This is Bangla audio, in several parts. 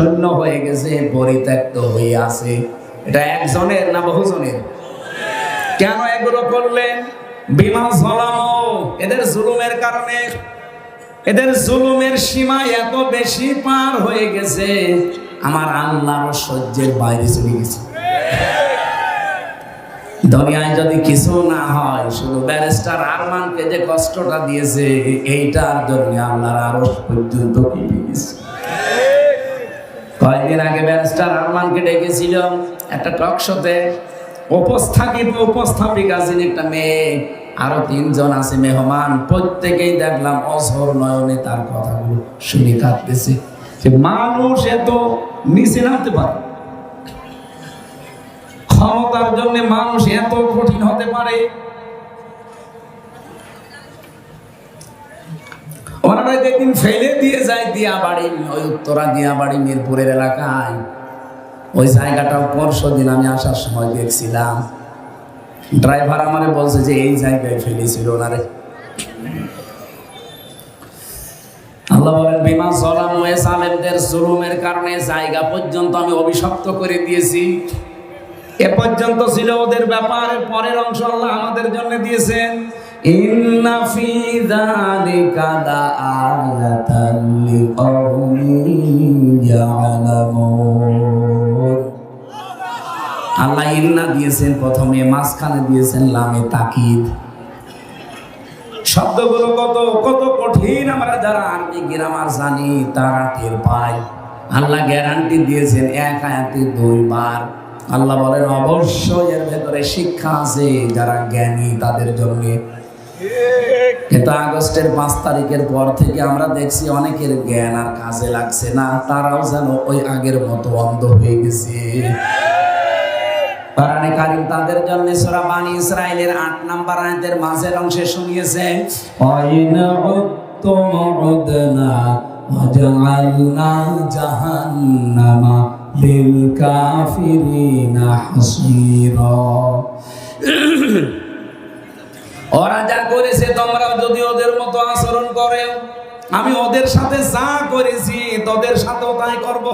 শূন্য হয়ে গেছে, পরিত্যক্ত হয়ে আছে। এটা একজনের না বহুজনের? কেন এগুলো করলেন? বিমা যালামু, এদের জুলুমের কারণে। এদের জুলুমের সীমা এত বেশি পার হয়ে গেছে, আমার আল্লাহর সহ্যের বাইরে চলে গেছে। দুনিয়ায় যদি কিছু না হয়, শুধু ব্যারিস্টার আরমানকে যে কষ্টটা দিয়েছে, এইটার জন্য আল্লাহর আরশ পর্যন্ত কেঁপে গেছে। কয়েকদিন আগে ব্যারিস্টার আরমানকে ডেকেছিল একটা টক শোতে। উপস্থাপিকা যিনি একটা মেয়ে, আরো 3 জন আছে মেহমান, প্রত্যেকেই দেখলাম অঝর নয়নে তার কথাগুলো শুনে কাঁদতেছে যে মানুষ এত নিচে নামতে পারে, ক্ষমতার জন্য মানুষ এত কঠিন হতে পারে। ওনারা যেদিন ফেলে দিয়ে যায় দিয়াবাড়ি, ওই উত্তরা দিয়াবাড়ি মিরপুরের এলাকায়, ওই জায়গাটাও পরশুদিন আমি আসার সময় দেখছিলাম। ড্রাইভার আমারে বলছে যে এই জায়গায় ফেলেছিল ওনারে। আল্লাহ বলেন বিমা যালামু, জালেমদের জুলুমের কারণে জায়গা পর্যন্ত আমি অভিশপ্ত করে দিয়েছি। এ পর্যন্ত ছিল ওদের ব্যাপার, পরের অংশ আল্লাহ আমাদের জন্য দিয়েছেন। ইন্না ফি যালিকা লাআয়াতান লিকাউমিন ইয়ালামুন। আল্লাহ ইন্না দিয়েছেন প্রথমে, মাঝখানে দিয়েছেন লামে তাকিদ। শব্দগুলো কত কত কঠিন আমরা যারা আরবি গ্রামার জানি তারা টের পাই। আল্লাহ গ্যারান্টি দিয়েছেন এক আয়াতে 2 বার। আল্লাহ বলেন অবশ্যই এর ভেতরে শিক্ষা আছে যারা জ্ঞানী তাদের জন্য। কিন্তু আগস্টের 5 তারিখের পর থেকে আমরা দেখছি অনেকের জ্ঞান আর কাজে লাগছে না, তারাও যেন ওই আগের মতো অন্ধ হয়ে গেছে। কোরআনে কারীম তাদের জন্য সূরা বানী ইসরাঈলের 8 নম্বর আয়াতের মাঝের অংশে শুনিয়েছে, ওয়াইনা উত্তুম উদনা ওয়াজআলনা জাহান্নামা লিল কাফিরিনা হাসীরা। ওরা যা করেছে তোমরাও যদি ওদের মতো আচরণ করে, আমি ওদের সাথে যা করেছি তোদের সাথেও তাই করব।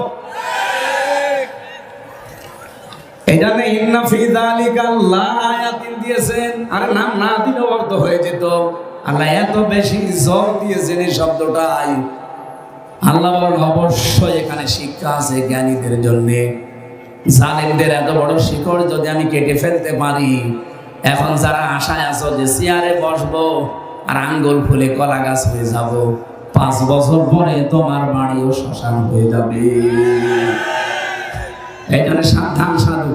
এখানে ইন্না ফি যালিকা লাআয়াতিন দিয়েছেন, আর নাম না দিলেও অর্থ হয়ে যেত। আল্লাহ এত বেশি জোর দিয়েছেন এই শব্দটাই। আল্লাহ বলেন অবশ্যই এখানে শিক্ষা আছে জ্ঞানীদের জন্য। জালেমদের এত বড় শিকড় যদি আমি কেটে ফেলতে পারি, এখন যারা আশায় আছো যে চেয়ারে বসবো আর আঙ্গুল ফুলে কলা গাছ হয়ে যাব, 5 বছর পরে তোমার বাড়িও শ্মশান হয়ে যাবে। এই জন্য সাবধান সাধু,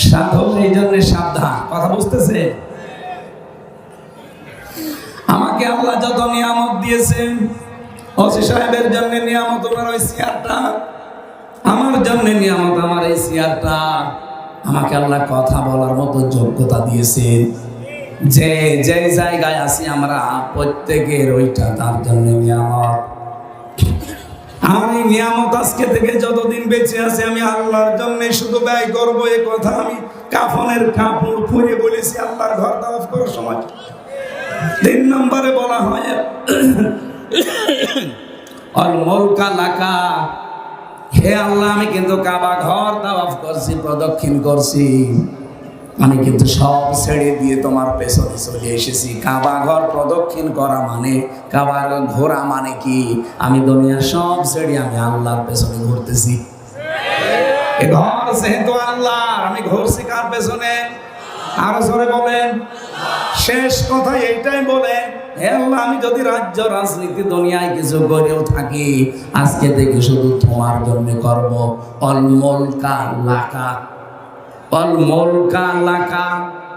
সাধু এই জন্য সাবধান। কথা বুঝতেছে? আমাকে আল্লাহ যত নিয়ামত দিয়েছেন, ওসি সাহেবের জন্য নিয়ামত ওনার ওই চেয়ারটা, আমার জন্য নিয়ামত আমার এই চেয়ারটা। আমাকে আল্লাহ কথা বলার মতো যোগ্যতা দিয়েছেন। যে যে জায়গায় আছি আমরা প্রত্যেকের ওইটা তার জন্য নিয়ামত। আমার এই নিয়ামত আজকে থেকে যতদিন বেঁচে আছে আমি আল্লাহর জন্য শুধু ব্যয় করবো। এই কথা আমি কাফনের কাপড় পরে বলেছি আল্লাহর ঘর তাওয়াফ করার সময়। 3 নম্বরে বলা হয় অল মুলকা লাকা, হে আল্লাহ আমি কিন্তু কাবা ঘর তাওয়াফ করছি, প্রদক্ষিণ করছি, আমি কিন্তু সব ছেড়ে দিয়ে তোমার পেছনে চলে এসেছি। কাবা ঘর প্রদক্ষিণ করা মানে, কাবা ঘোরা মানে কি? আমি দুনিয়া সব ছেড়ে আমি আল্লাহর পেছনে ঘুরতেছি। এ ঘর যেহেতু আল্লাহর, আমি ঘুরছি কার পেছনে? আরো জোরে বলেন। শেষ কথা এইটাই বলেন, হে আল্লাহ আমি যদি রাজ্য রাজনীতি দুনিয়ায় কিছু করেও থাকি, আজকে থেকে শুধু তোমার জন্য করব। অল মুলকা লাকা, অল মুলকা লাকা,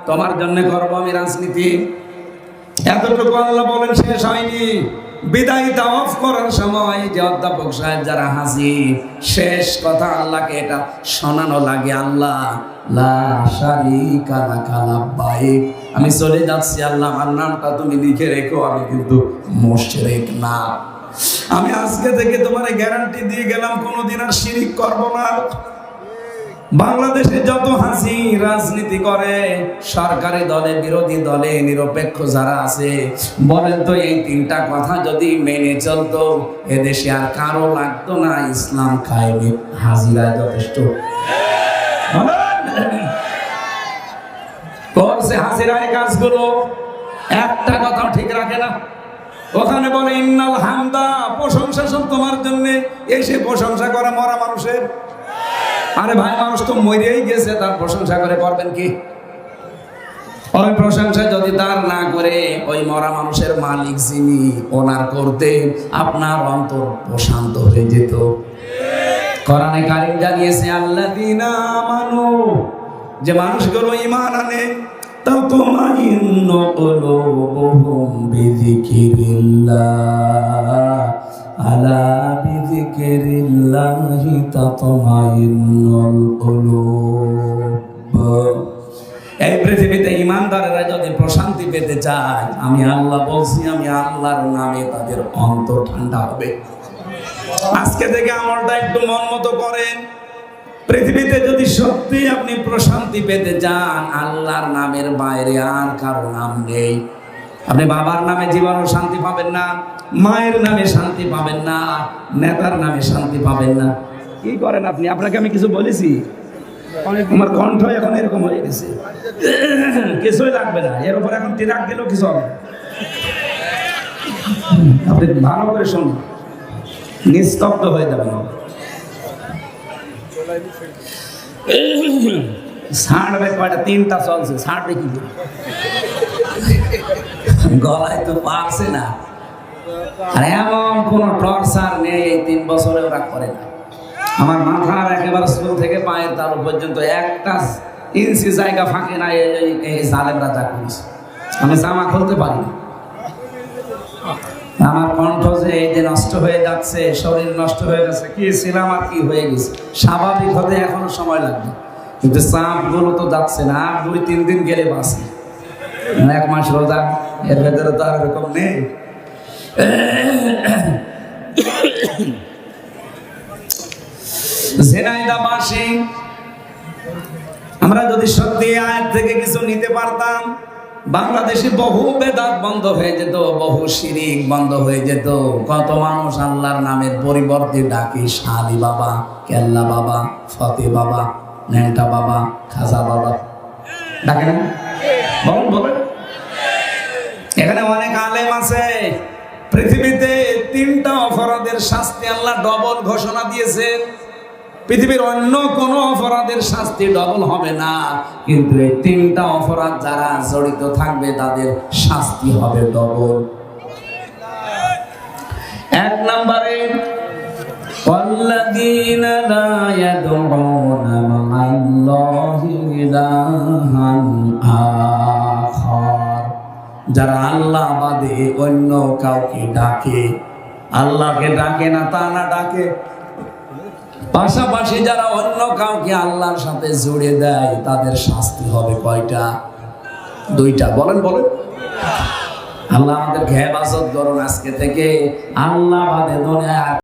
তোমার জন্য করব আমি রাজনীতি। এতটুকু আল্লাহ বলেন, শেষ হয়নি। বিদায় তাওয়াফ করার সময় যে অধ্যাপক সাহেব যারা হাজির, শেষ কথা আল্লাহকে এটা শোনানো লাগে, আল্লাহ লা শারীকা লাকা লাব্বাইক, আমি চলে যাচ্ছি আল্লাহ, আমার নামটা তুমি লিখে রেখো, আমি কিন্তু মুশরিক না। আমি আজকে থেকে তোমার গ্যারান্টি দিয়ে গেলাম কোনোদিন আর শিরিক করব না। বাংলাদেশে যত হাসি রাজনীতি করে, সরকারি দলে বিরোধী দলে নিরপেক্ষ যারা আছে, বলেন তো এই তিনটা কথা যদি মেনে চলতো, এদেশে আর কারো লাগতো না ইসলাম কায়েমে হাজিরা যথেষ্ট। করছে হাজিরা এই কাজগুলো, একটা কথা ঠিক রাখে না। ওখানে বলে ইন্নাল হামদা, প্রশংসা সব তোমার জন্য, এসে প্রশংসা করে মরা মানুষের। আরে ভাই, মানুষ তো মরেই গেছে, তার প্রশংসা করে করবেন কি? ওই প্রশংসা যদি তার না করে ওই মরা মানুষের মালিক যিনি, ওনার করতে আপনার অন্তর প্রশান্ত হয়ে যেত। কোরআনে কারীম জানিয়েছে আল্লাযীনা আমানু, যে মানুষগুলো ঈমান আনে, তাতমাইন্নু কুলুবুহুম বিযিকিরিল্লাহ, আলা বিযিকিরিল্লাহি তাতমাইন্নুল কুলুব। এই পৃথিবীতে ইমানদারেরা যদি প্রশান্তি পেতে চায়, আমি আল্লাহ বলছি, আমি আল্লাহর নামে তাদের অন্তর ঠান্ডা হবে। আজকে থেকে আমলটা একটু মন মতো করেন। পৃথিবীতে যদি সত্যি আপনি প্রশান্তি পেতে চান, আল্লাহর নামের বাইরে আর কারো নাম নেই। আপনি বাবার নামে জীবনও শান্তি পাবেন না, মায়ের নামে শান্তি পাবেন না, নেতার নামে শান্তি পাবেন না। কি করেন আপনি? আপনাকে আমি কিছু বলেছি? আমার কণ্ঠ এখন এরকম হয়ে গেছে, কিছুই লাগবে না এর উপর। এখন তিরাক গেলেও কিছু হবে। আপনি ভালো করে শুনুন, নিস্তব্ধ হয়ে যাবেন। ছাড়বে কয়টা? তিনটা চলছে, ছাড়বে কি? গলায় তো পারছে না। আর এমন কোন টর্চার নেই, এই 3 বছরে ওরা করে না। আমার মাথার একেবারে স্কুল থেকে পায়ের তালু পর্যন্ত একটা ইঞ্চি জায়গা ফাঁকে না, এই জালেমরা যা করেছে। আমি জামা খুলতে পারি না। আমার কণ্ঠ যে এই যে নষ্ট হয়ে যাচ্ছে, শরীর নষ্ট হয়ে গেছে, কি ছিলাম আর কি হয়ে গেছে, স্বাভাবিক হতে এখনো সময় লাগবে। কিন্তু চাপ গুলো তো যাচ্ছে না। 2-3 দিন গেলে বাঁচি, 1 মাস রোজা, এর ভেতরে তো আর এরকম নেই। ঝিনাইদহবাসী আমরা যদি সত্যি আয়াত থেকে কিছু নিতে পারতাম, বাংলাদেশে বহু বেদাত বন্ধ হয়ে যেত, বহু শিরিক বন্ধ হয়ে যেত। কত মানুষ আল্লাহর নামের পরিবর্তে ডাকে শালি বাবা, কেল্লা বাবা, ফতে বাবা, নেংটা বাবা, খাজা বাবা, ডাকে না? বলুন বলুন। এখানে অনেক আলেম আছে। পৃথিবীতে 3টা অপরাধের শাস্তি আল্লাহ ডবল ঘোষণা দিয়েছেন। পৃথিবীর অন্য কোন অপরাধের শাস্তি ডবল হবে না, কিন্তু এই 3টা অপরাধ যারা জড়িত থাকবে তাদের শাস্তি হবে ডবল। 1 নম্বরে ওয়াল্লাযীনা লা ইয়াদউনা মা'আল্লাহি ইলাহান আখার, যারা আল্লাহ বাদে অন্য কাউকে ডাকে, আল্লাহকে ডাকে না, তা না ডাকে, পাশাপাশি যারা অন্য কাউকে আল্লাহর সাথে জুড়ে দেয়, তাদের শাস্তি হবে কয়টা? 2টা। বলেন বলেন। আল্লাহ আমাদেরকে হেফাজত করুন আজকে থেকে। আল্লাহ বাদে দুনিয়া